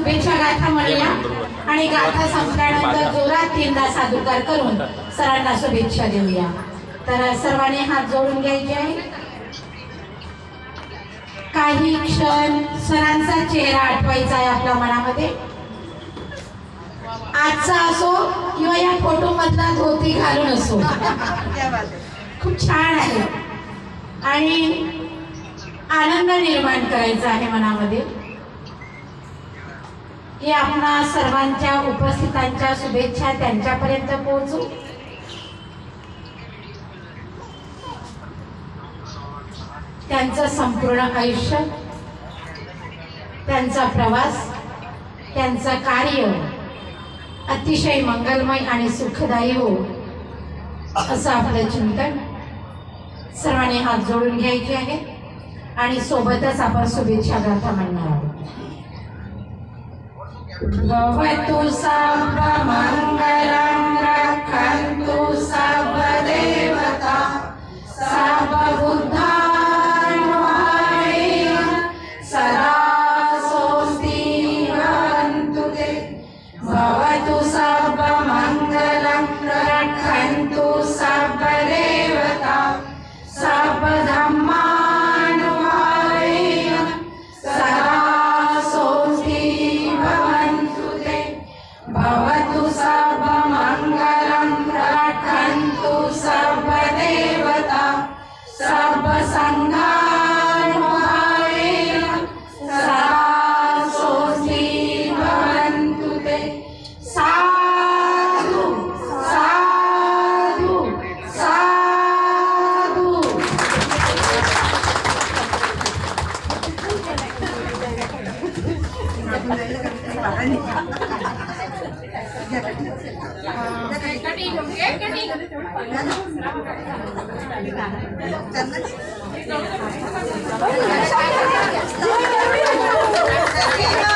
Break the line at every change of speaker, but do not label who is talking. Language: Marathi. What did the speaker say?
शुभेच्छा गाथा म्हणूया आणि गाथा संपल्यानंतर जोरात 3दा सादुकार करून सरांना शुभेच्छा देऊया। तर सर्वांनी हात जोडून घ्यायचे आहे। काही क्षण सरांचा चेहरा आठवायचा आहे आपल्या मनामध्ये। आजचा असो किंवा या फोटो मधला धोती घालून असो, खूप छान आहे आणि आनंद निर्माण करायचा आहे मनामध्ये की आपणा सर्वांच्या उपस्थितांच्या शुभेच्छा त्यांच्यापर्यंत पोहोचू। त्यांचं संपूर्ण आयुष्य, त्यांचा प्रवास, त्यांचं कार्य अतिशय मंगलमय आणि सुखदायी हो असं आपलं चिंतन। सर्वांनी हात जोडून घ्यायचे आहे आणि सोबतच आपण शुभेच्छा गाथा म्हणणार आहोत। भवतु सर्वमंगलं रक्षन्तु सर्वदेवता सर्वबुद्धानुभावेन सदा स्वस्ति भवन्तु ते। भवतु सर्वमंगलं रक्षन्तु सर्वदेवता सर्वधर्मानुभावेन सदा स्वस्ति भवन्तु ते। भवतु सर्वमंगलं रक्षन्तु सर्वदेवता सर्वसंघानुभावेन सदा स्वस्ति भवन्तु ते। साधु साधु साधु।
चल